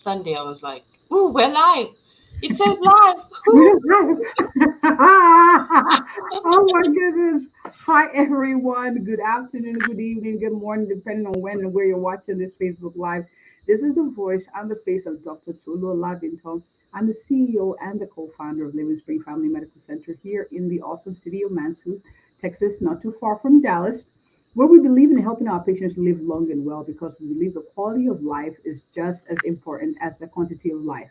Sunday, I was like, "Ooh, we're live! It says live!" We're live. Oh my goodness. Hi everyone. Good afternoon, good evening, good morning, depending on when and where you're watching this Facebook Live. This is the voice and the face of Dr. Olabintan. I'm the CEO and the co-founder of Livingspring Family Medical Center here in the awesome city of Mansfield, Texas, not too far from Dallas, where we believe in helping our patients live long and well because we believe the quality of life is just as important as the quantity of life.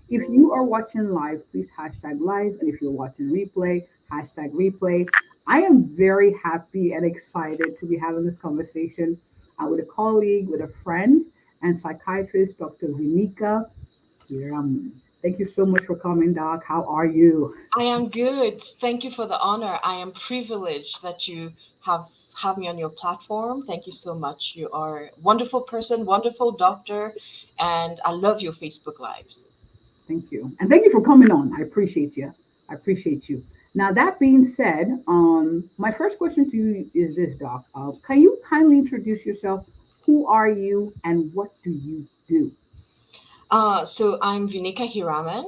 If you are watching live, please hashtag live. And if you're watching replay, hashtag replay. I am very happy and excited to be having this conversation with a colleague, with a friend, and psychiatrist, Dr. Vineka Heeramun. Thank you so much for coming, Doc. How are you? I am good. Thank you for the honor. I am privileged that you have me on your platform. Thank you so much. You are a wonderful person, wonderful doctor, and I love your Facebook lives. Thank you. And thank you for coming on. I appreciate you. I appreciate you. Now, that being said, my first question to you is this, Doc. Can you kindly introduce yourself? Who are you and what do you do? So I'm Vineka Heeramun.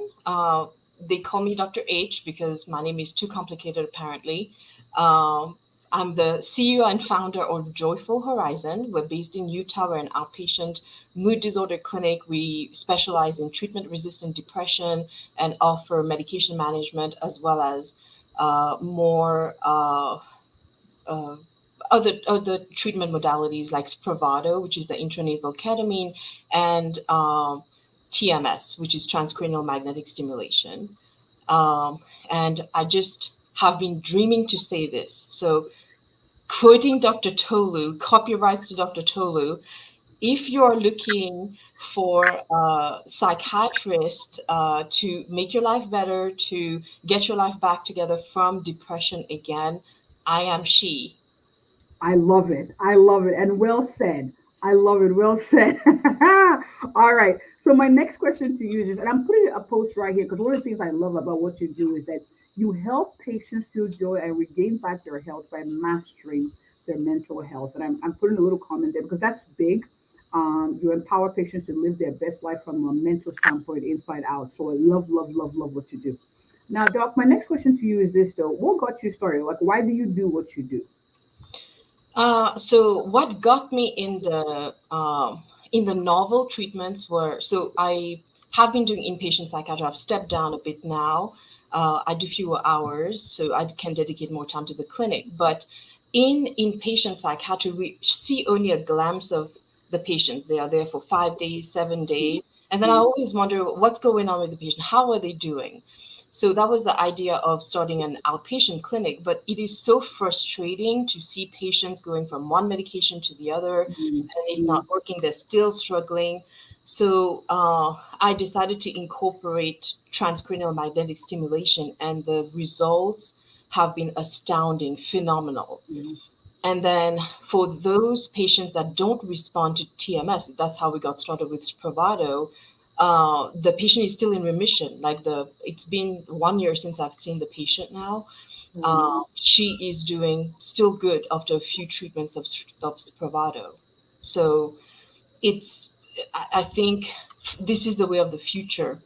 They call me Dr. H because my name is too complicated, apparently. Um, I'm the CEO and founder of Joyful Horizon. We're based in Utah. We're an outpatient mood disorder clinic. We specialize in treatment-resistant depression and offer medication management as well as more uh, other treatment modalities like spravato, which is the intranasal ketamine, and TMS, which is transcranial magnetic stimulation. Um, and I just have been dreaming to say this. So, quoting Dr. Tolu, copyrights to Dr. Tolu, if you're looking for a psychiatrist to make your life better, to get your life back together from depression again, I am she. I love it. I love it. And well said. I love it. Well said. All right. So my next question to you is, and I'm putting a post right here because one of the things I love about what you do is that you help patients feel joy and regain back their health by mastering their mental health. And I'm putting a little comment there because that's big. You empower patients to live their best life from a mental standpoint, inside out. So I love, love, love, love what you do. Now, Doc, my next question to you is this though. What got you started? Like, why do you do what you do? So what got me in the novel treatments were, so I have been doing inpatient psychiatry. I've stepped down a bit now. I do fewer hours, so I can dedicate more time to the clinic. But in inpatient psychiatry, we see only a glimpse of the patients. They are there for 5 days, 7 days, and then I always wonder what's going on with the patient. How are they doing? So that was the idea of starting an outpatient clinic, but it is so frustrating to see patients going from one medication to the other and it's not working. They're still struggling. So I decided to incorporate transcranial magnetic stimulation, and the results have been astounding, phenomenal. Mhm. And then for those patients that don't respond to TMS, that's how we got started with Spravato. The patient is still in remission. It's been 1 year since I've seen the patient now. She is doing still good after a few treatments of Spravato. So it's I think this is the way of the future.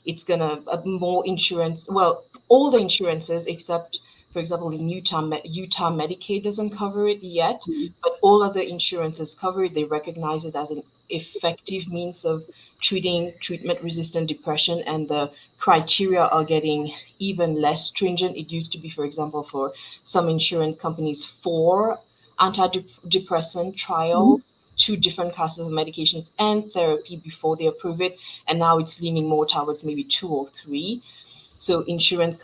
It's gonna more insurance. Well, all the insurances except, for example, in Utah, Utah Medicaid doesn't cover it yet, Mhm. but all other insurances cover it. They recognize it as an effective means of treating treatment-resistant depression, and the criteria are getting even less stringent. It used to be, for example, for some insurance companies, 4 antidepressant Mhm. trials, two different classes of medications and therapy before they approve it, and now it's leaning more towards maybe two or three. So insurance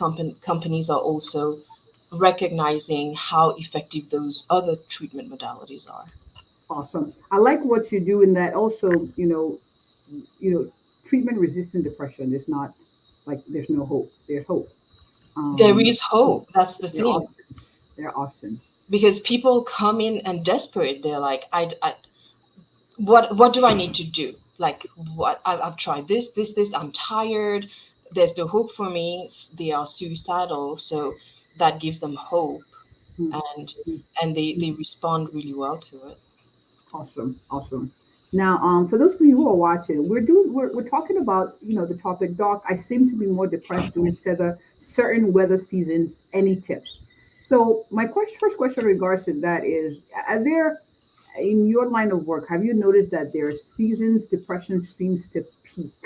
companies are also recognizing how effective those other treatment modalities are. Awesome. I like what you do in that also, you know, treatment resistant depression is not like there's no hope. There's hope. There Um, is hope. That's the there are thing. options. There are options. Because people come in and desperate. They're like, what do I need to do? Like, I've tried this. I'm tired. There's no hope for me. They are suicidal. So that gives them hope, Mm, and mm, they mm. respond really well to it. Awesome. Awesome. Now, for those of you who are watching, we're talking about the topic. Doc, I seem to be more depressed during certain weather seasons. Any tips? So my first question in regards to that is: are there, in your line of work, have you noticed that there are seasons depression seems to peak?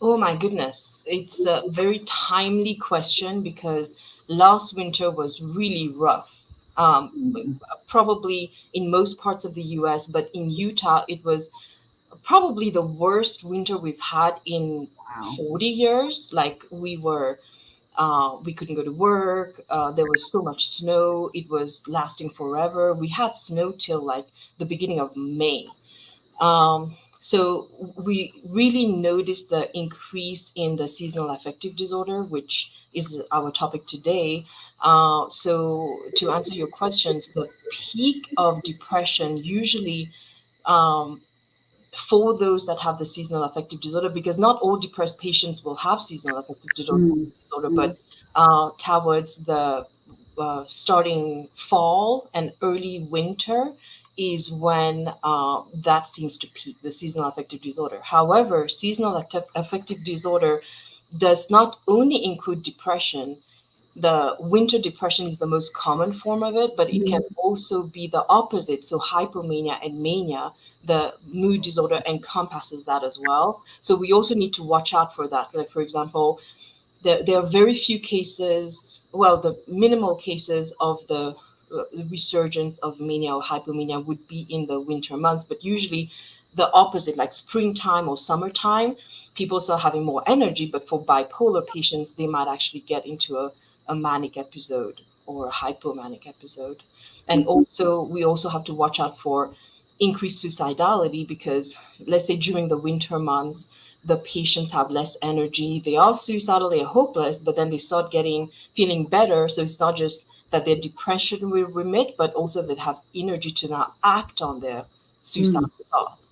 Oh my goodness. It's a very timely question because last winter was really rough. Mm, Probably in most parts of the US, but in Utah, it was probably the worst winter we've had in wow. 40 years. Like we couldn't go to work. There was so much snow. It was lasting forever. We had snow till like the beginning of May. So we really noticed the increase in the seasonal affective disorder, which is our topic today. So to answer your questions, the peak of depression usually um, for those that have the seasonal affective disorder, because not all depressed patients will have seasonal affective Mm, disorder, mm, but towards the starting fall and early winter is when that seems to peak, the seasonal affective disorder. However, seasonal affective disorder does not only include depression. The winter depression is the most common form of it, but it can mm, also be the opposite. So hypomania and mania, the mood disorder encompasses that as well. So we also need to watch out for that. Like for example, there are very few cases, well, the minimal cases of the resurgence of mania or hypomania would be in the winter months, but usually the opposite, like springtime or summertime, people start having more energy. But for bipolar patients, they might actually get into a manic episode or a hypomanic episode. And also, we also have to watch out for increased suicidality because, let's say, during the winter months, the patients have less energy. They are suicidal, they are hopeless, but then they start feeling better. So it's not just that their depression will remit, but also they have energy to now act on their mm, suicidal thoughts.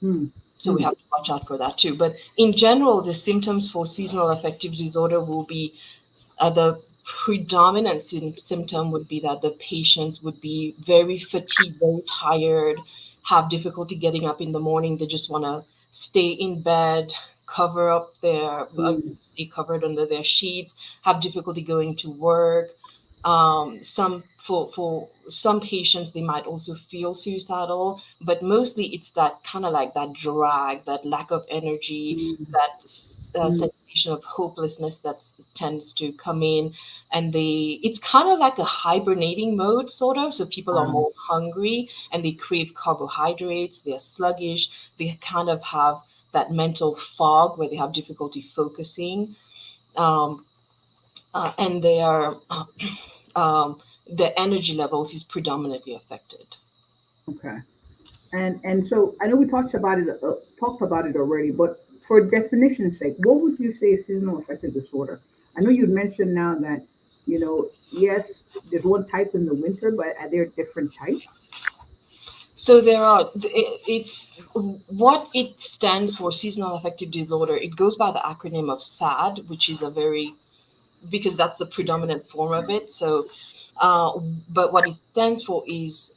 mm, So we mm. have to watch out for that too. But in general, the symptoms for seasonal affective disorder will be the predominant symptom would be that the patients would be very fatigued, very tired, have difficulty getting up in the morning. They just want to stay in bed, cover up Mm, stay covered under their sheets, have difficulty going to work. Some for some patients, they might also feel suicidal, but mostly it's that kind of like that drag, that lack of energy, mm, that mm, sensation of hopelessness that tends to come in, and it's kind of like a hibernating mode sort of. So people are wow. more hungry and they crave carbohydrates, they're sluggish, they kind of have that mental fog where they have difficulty focusing, um, and they are the energy levels is predominantly affected. Okay. And so I know we talked about it already, but for definition's sake, what would you say is seasonal affective disorder? I know you mentioned now that yes, there's one type in the winter, but are there different types? So there are, it's what it stands for, seasonal affective disorder. It goes by the acronym of SAD, which is a very, because that's the predominant form of it. So, but what it stands for is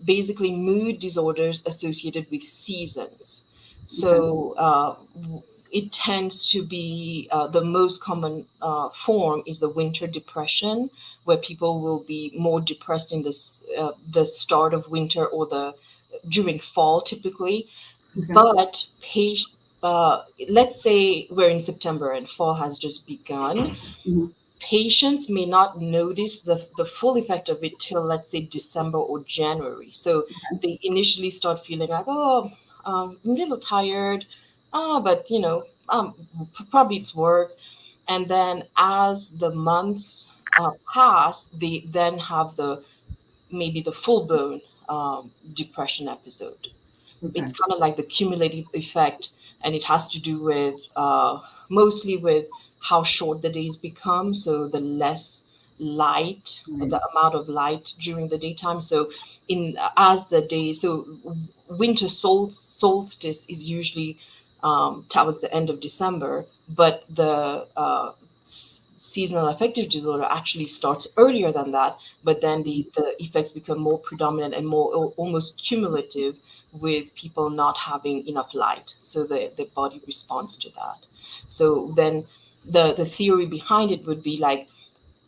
basically mood disorders associated with seasons. Okay. So it tends to be the most common form is the winter depression, where people will be more depressed in the start of winter or the during fall typically. Okay. But let's say we're in September and fall has just begun. Hmm. Patients may not notice the full effect of it till, let's say, December or January. So they initially start feeling like, oh, I'm a little tired, but probably it's work. And then as the months pass, they then have the maybe the full blown depression episode. Okay. It's kind of like the cumulative effect, and it has to do with mostly with how short the days become. So the less light, Right. the amount of light during the daytime. So in as the day, so winter solstice is usually towards the end of December, but the seasonal affective disorder actually starts earlier than that, but then the effects become more predominant and more almost cumulative with people not having enough light. So the body responds to that. So then the theory behind it would be like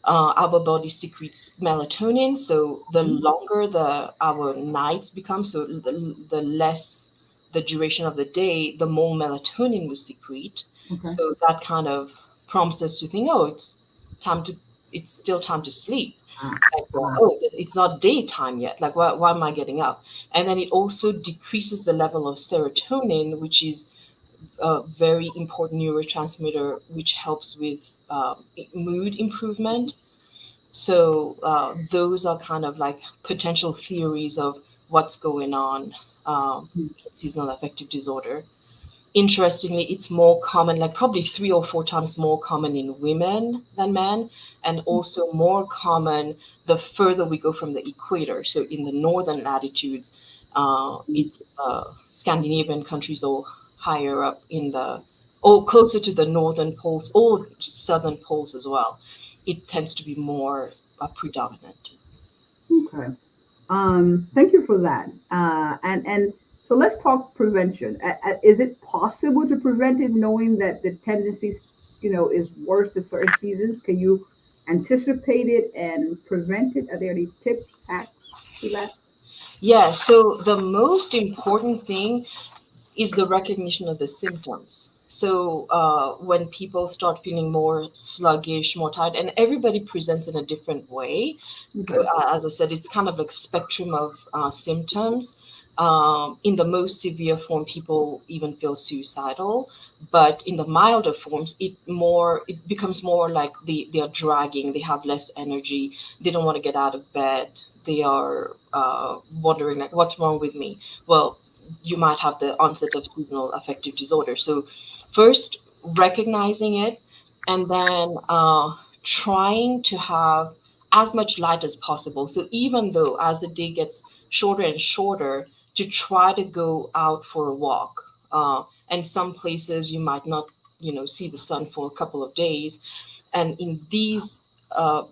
our body secretes melatonin. So the longer our nights become, so the less the duration of the day, the more melatonin we secrete. Okay. So that kind of prompts us to think, oh, time to, it's still time to sleep. Ah, Like, ah, oh, it's not daytime yet. Like, why am I getting up? And then it also decreases the level of serotonin, which is a very important neurotransmitter, which helps with mood improvement. So those are kind of like potential theories of what's going on hmm, in seasonal affective disorder. Interestingly, it's more common, like probably 3 or 4 times more common in women than men, and also more common the further we go from the equator. So in the northern latitudes, it's Scandinavian countries or higher up in the, or closer to the northern poles or southern poles as well. It tends to be more predominant. okay. Thank you for that. And so let's talk prevention. Is it possible to prevent it, knowing that the tendencies, is worse at certain seasons? Can you anticipate it and prevent it? Are there any tips, hacks to that? Yeah, so the most important thing is the recognition of the symptoms. So when people start feeling more sluggish, more tired, and everybody presents in a different way. Okay. As I said, it's kind of like spectrum of symptoms. In the most severe form, people even feel suicidal, but in the milder forms, it becomes more like they are dragging. They have less energy. They don't want to get out of bed. They are wondering like, what's wrong with me? Well, you might have the onset of seasonal affective disorder. So, first, recognizing it, and then trying to have as much light as possible. So, even though as the day gets shorter and shorter, to try to go out for a walk. And some places you might not, see the sun for a couple of days. And in these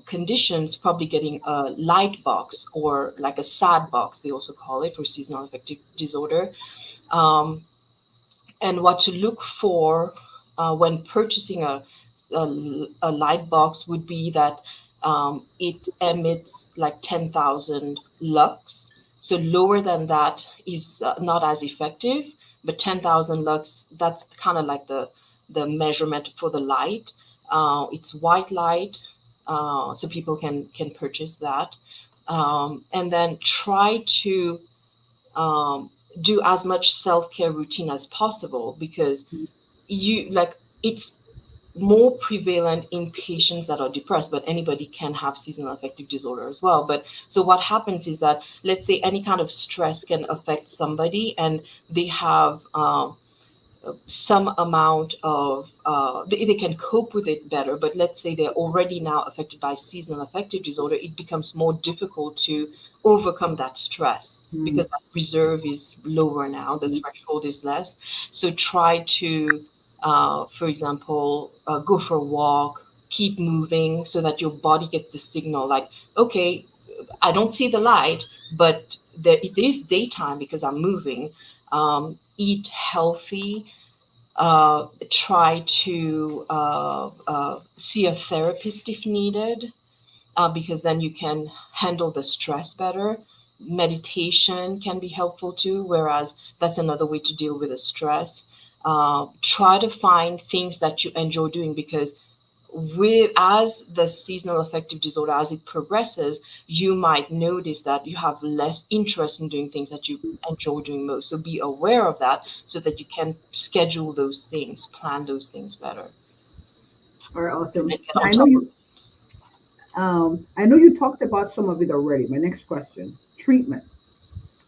conditions, probably getting a light box or like a SAD box, they also call it, for seasonal affective disorder. Um, and what to look for when purchasing a light box would be that it emits like 10,000 lux. So lower than that is not as effective, but 10,000 lux, that's kind of like the measurement for the light. It's white light, so people can purchase that. And then try to um, do as much self-care routine as possible, because you like it's more prevalent in patients that are depressed, but anybody can have seasonal affective disorder as well. But so what happens is that, let's say any kind of stress can affect somebody, and they have some amount of they can cope with it better. But let's say they're already now affected by seasonal affective disorder, it becomes more difficult to overcome that stress Mm, because that reserve is lower now, the threshold is less. So try to for example, go for a walk, keep moving, so that your body gets the signal like, okay, I don't see the light, but it is daytime because I'm moving. Eat healthy, try to see a therapist if needed, because then you can handle the stress better. Meditation can be helpful too, whereas that's another way to deal with the stress. Try to find things that you enjoy doing, because with as the seasonal affective disorder, as it progresses, you might notice that you have less interest in doing things that you enjoy doing most. So be aware of that so that you can schedule those things, plan those things better, all right, and awesome. then get Now, on top of it. I know you talked about some of it already. My next question: treatment.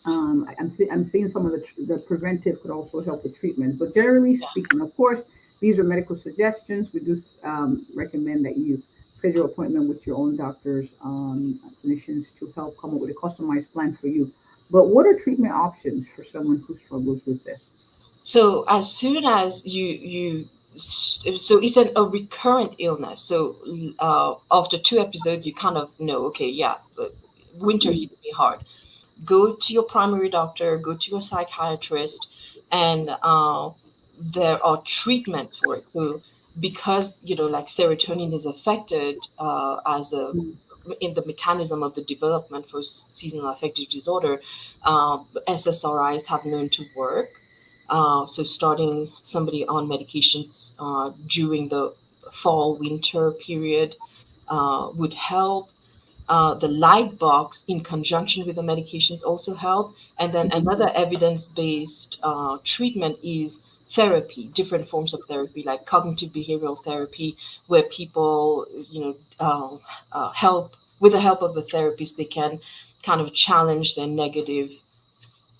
I'm seeing some of the preventive could also help with treatment, but generally Yeah. speaking, of course, these are medical suggestions. We do recommend that you schedule an appointment with your own doctors, clinicians, to help come up with a customized plan for you. But what are treatment options for someone who struggles with this? So as soon as so it's a recurrent illness. So after 2 episodes, you kind of know, okay, yeah, winter hits me hard. go to your primary doctor, go to your psychiatrist, and there are treatments for it. So because like serotonin is affected as a Mm, in the mechanism of the development for seasonal affective disorder, SSRIs have known to work. So starting somebody on medications during the fall winter period would help. The light box in conjunction with the medications also help. And then another evidence-based treatment is therapy, different forms of therapy, like cognitive behavioral therapy, where people, help with the help of the therapist, they can kind of challenge their negative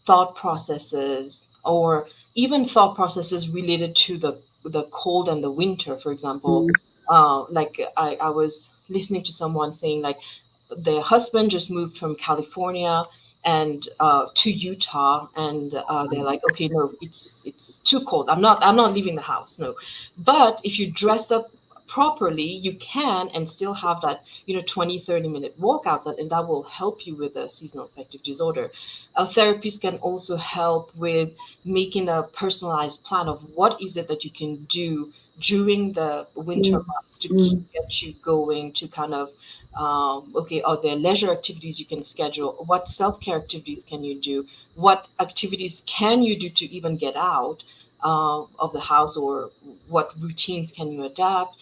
thought processes, or even thought processes related to the cold and the winter. For example, mm, like I was listening to someone saying like their husband just moved from California and to Utah, and they're like, okay, no, it's too cold. I'm not leaving the house. No, but if you dress up properly, you can and still have that 20-30 minute walk outside, and that will help you with a seasonal affective disorder. Therapists can also help with making a personalized plan of what is it that you can do during the winter mm, months to keep mm, get you going, to kind of okay, are there leisure activities you can schedule? What self-care activities can you do? What activities can you do to even get out of the house, or what routines can you adapt?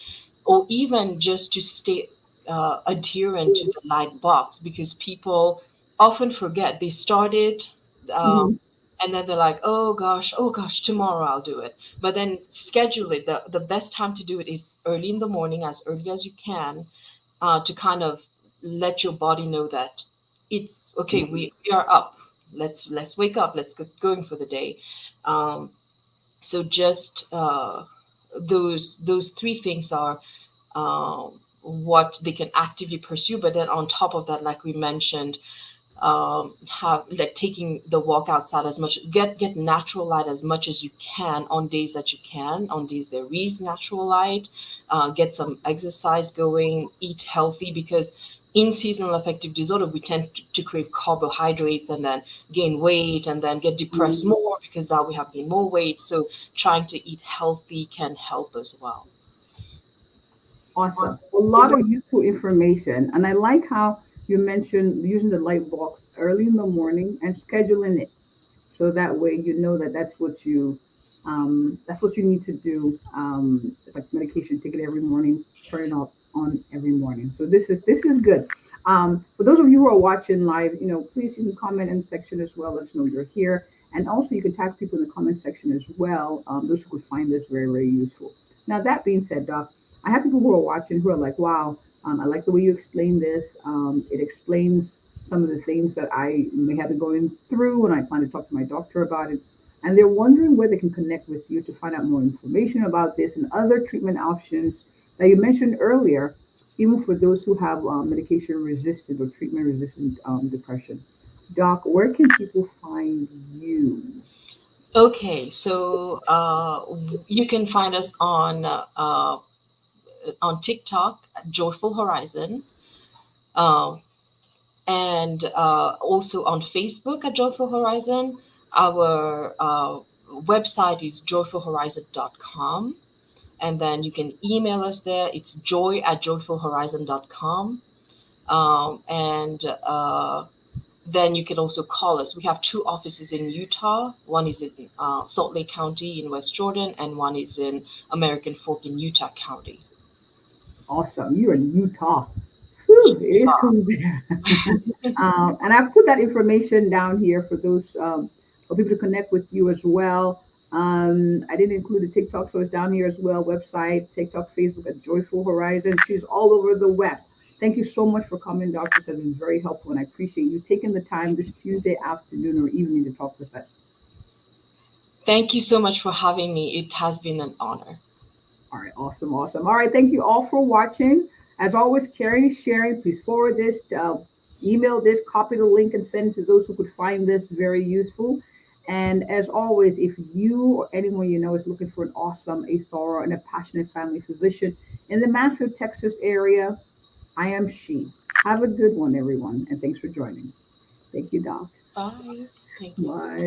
Or even just to stay adherent to the light box, because people often forget they started um, mm, and then they're like, oh gosh, tomorrow I'll do it. But then schedule it. The best time to do it is early in the morning, as early as you can, to kind of let your body know that it's okay. We are up. Let's wake up. Let's get going for the day. Um, so just those three things are what they can actively pursue. But then on top of that, like we mentioned, have like taking the walk outside as much, get natural light as much as you can on days that you can, on days there is natural light. Get some exercise going, eat healthy, because in seasonal affective disorder we tend to crave carbohydrates and then gain weight and then get depressed mm. more because now we have gained more weight. So trying to eat healthy can help as well. Awesome. A lot of useful information. And I like how you mentioned using the light box early in the morning and scheduling it. So that way you know that that's what you need to do. It's like medication, take it every morning, turn it off on every morning. So this is good. For those of you who are watching live, please, you can comment in the section as well. Let us know you're here. And also you can tag people in the comment section as well. Those who could find this very, very useful. Now that being said, Doc, I have people who are watching who are like, wow, I like the way you explain this. It explains some of the things that I may have been going through, and I plan to talk to my doctor about it. And they're wondering where they can connect with you to find out more information about this and other treatment options that you mentioned earlier, even for those who have medication resistant or treatment resistant depression. Doc, where can people find you? Okay, so you can find us on TikTok, Joyful Horizon, uh, and also on Facebook at Joyful Horizon. Our website is joyfulhorizon.com. And then you can email us there. It's joy@joyfulhorizon.com. And then you can also call us. We have two offices in Utah. One is in Salt Lake County in West Jordan, and one is in American Fork in Utah County. Awesome. You're in Utah. Whew, it is cool there. And I've put that information down here for those for people to connect with you as well. I didn't include the TikTok, so it's down here as well. Website, TikTok, Facebook at Joyful Horizon. She's all over the web. Thank you so much for coming, Doctor. This has been very helpful, and I appreciate you taking the time this Tuesday afternoon or evening to talk with us. Thank you so much for having me. It has been an honor. All right, awesome, awesome. All right, thank you all for watching. As always, caring is sharing. Please forward this, email this, copy the link, and send it to those who could find this very useful. And as always, if you or anyone you know is looking for an awesome, a thorough, and a passionate family physician in the Mansfield, Texas area, I am she. Have a good one, everyone, and thanks for joining. Thank you, Doc. Bye. Thank you. Bye.